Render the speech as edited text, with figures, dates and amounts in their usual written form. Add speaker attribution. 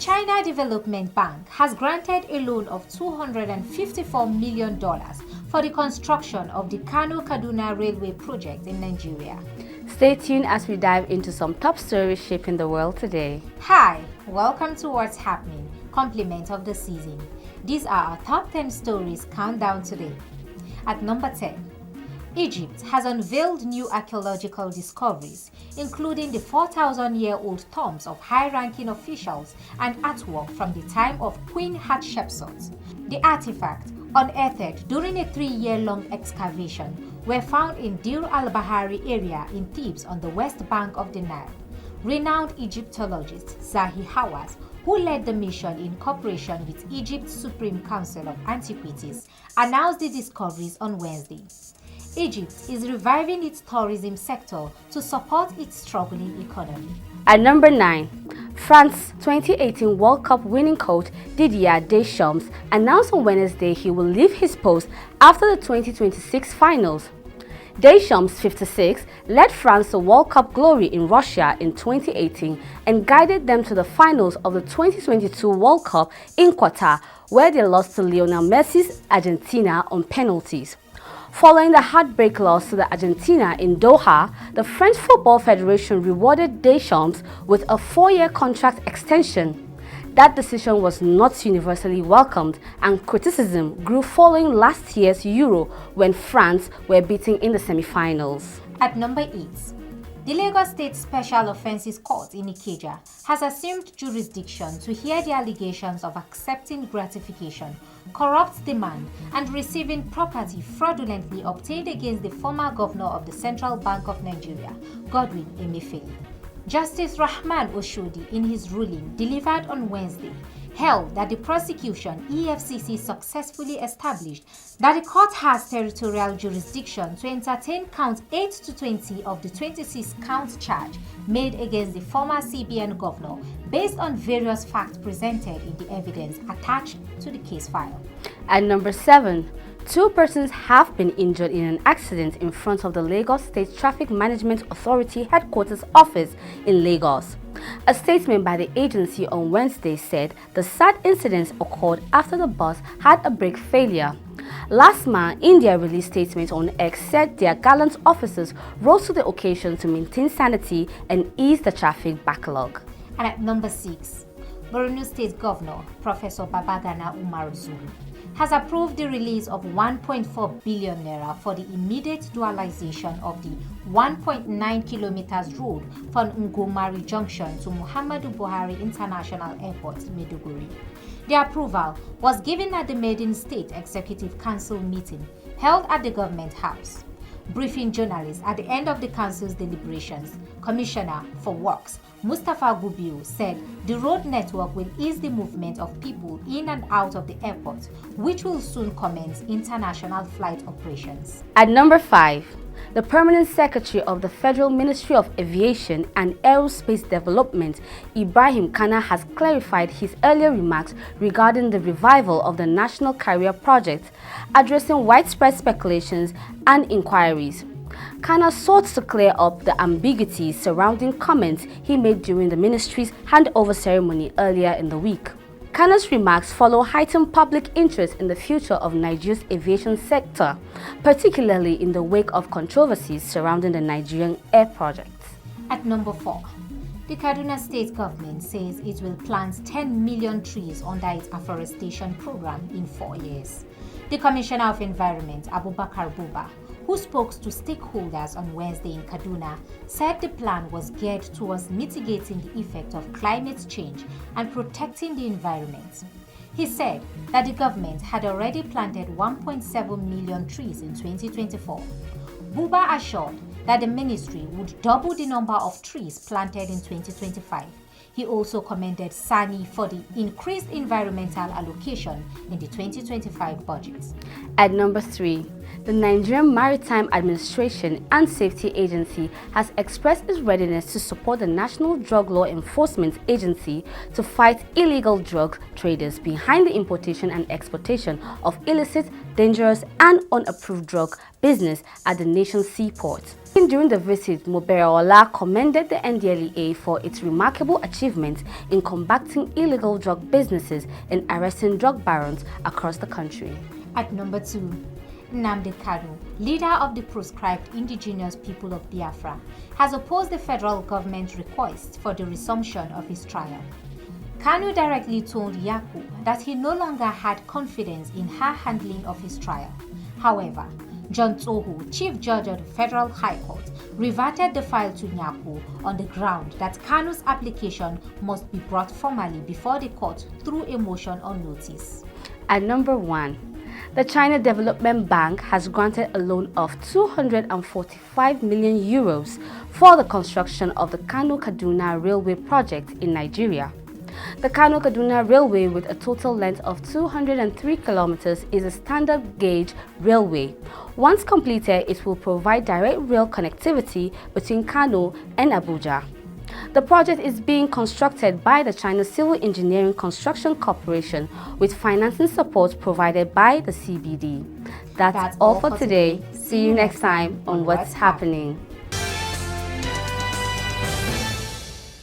Speaker 1: China Development Bank has granted a loan of $254 million for the construction of the Kano-Kaduna railway project in Nigeria.
Speaker 2: Stay tuned as we dive into some top stories shaping the world today.
Speaker 1: Hi, welcome to What's Happening, complement of the season. These are our top 10 stories countdown today. At number 10, Egypt has unveiled new archaeological discoveries, including the 4,000-year-old tombs of high-ranking officials and artwork from the time of Queen Hatshepsut. The artifacts, unearthed during a 3-year-long excavation, were found in Dir al-Bahari area in Thebes on the west bank of the Nile. Renowned Egyptologist Zahi Hawass, who led the mission in cooperation with Egypt's Supreme Council of Antiquities, announced the discoveries on Wednesday. Egypt is reviving its tourism sector to support its struggling economy.
Speaker 2: At number 9, France 2018 World Cup winning coach Didier Deschamps announced on Wednesday he will leave his post after the 2026 finals. Deschamps, 56, led France to World Cup glory in Russia in 2018 and guided them to the finals of the 2022 World Cup in Qatar, where they lost to Lionel Messi's Argentina on penalties. Following the heartbreak loss to the Argentina in Doha, the French Football Federation rewarded Deschamps with a 4-year contract extension. That decision was not universally welcomed, and criticism grew following last year's Euro when France were beaten in the semi-finals.
Speaker 1: At number 8, the Lagos State Special Offences Court in Ikeja has assumed jurisdiction to hear the allegations of accepting gratification, corrupt demand, and receiving property fraudulently obtained against the former governor of the Central Bank of Nigeria, Godwin Emefiele. Justice Rahman Oshodi, in his ruling delivered on Wednesday, held that the prosecution EFCC successfully established that the court has territorial jurisdiction to entertain counts 8 to 20 of the 26 count charge made against the former CBN governor based on various facts presented in the evidence attached to the case file.
Speaker 2: At number 7, 2 persons have been injured in an accident in front of the Lagos State Traffic Management Authority headquarters office in Lagos. A statement by the agency on Wednesday said the sad incident occurred after the bus had a brake failure. Last month, India released statement on X said their gallant officers rose to the occasion to maintain sanity and ease the traffic backlog.
Speaker 1: And at number 6, Borno State Governor Professor Babagana Umar Zulum has approved the release of 1.4 billion naira for the immediate dualization of the 1.9 kilometers road from Ngomari Junction to Muhammadu Buhari International Airport, Maiduguri. The approval was given at the Maiden State Executive Council meeting held at the Government House. Briefing journalists at the end of the council's deliberations, Commissioner for Works Mustafa Gubiu said the road network will ease the movement of people in and out of the airport, which will soon commence international flight operations.
Speaker 2: At number 5, the Permanent Secretary of the Federal Ministry of Aviation and Aerospace Development, Ibrahim Kana, has clarified his earlier remarks regarding the revival of the National Carrier Project, addressing widespread speculations and inquiries. Kana sought to clear up the ambiguities surrounding comments he made during the ministry's handover ceremony earlier in the week. Kana's remarks follow heightened public interest in the future of Nigeria's aviation sector, particularly in the wake of controversies surrounding the Nigerian Air Project.
Speaker 1: At number 4, the Kaduna State government says it will plant 10 million trees under its afforestation program in 4 years. The Commissioner of Environment, Abubakar Buba, who spoke to stakeholders on Wednesday in Kaduna, said the plan was geared towards mitigating the effect of climate change and protecting the environment. He said that the government had already planted 1.7 million trees in 2024. Buba assured that the ministry would double the number of trees planted in 2025. He also commended Sani for the increased environmental allocation in the 2025 budget.
Speaker 2: At number 3, the Nigerian Maritime Administration and Safety Agency has expressed its readiness to support the National Drug Law Enforcement Agency to fight illegal drug traders behind the importation and exportation of illicit, dangerous, and unapproved drug business at the nation's seaport. During the visit, Moberola commended the NDLEA for its remarkable achievements in combating illegal drug businesses and arresting drug barons across the country.
Speaker 1: At number 2, Nnamdi Kanu, leader of the proscribed indigenous people of Biafra, has opposed the federal government's request for the resumption of his trial. Kanu directly told Yaku that he no longer had confidence in her handling of his trial. However, John Tohu, Chief Judge of the Federal High Court, reverted the file to Nyaku on the ground that Kanu's application must be brought formally before the court through a motion on notice.
Speaker 2: At number 1, the China Development Bank has granted a loan of 245 million euros for the construction of the Kano-Kaduna railway project in Nigeria. The Kano-Kaduna railway, with a total length of 203 kilometers, is a standard gauge railway. Once completed, it will provide direct rail connectivity between Kano and Abuja. The project is being constructed by the China Civil Engineering Construction Corporation with financing support provided by the CBD. That's all for today. See you next time on What's Happening.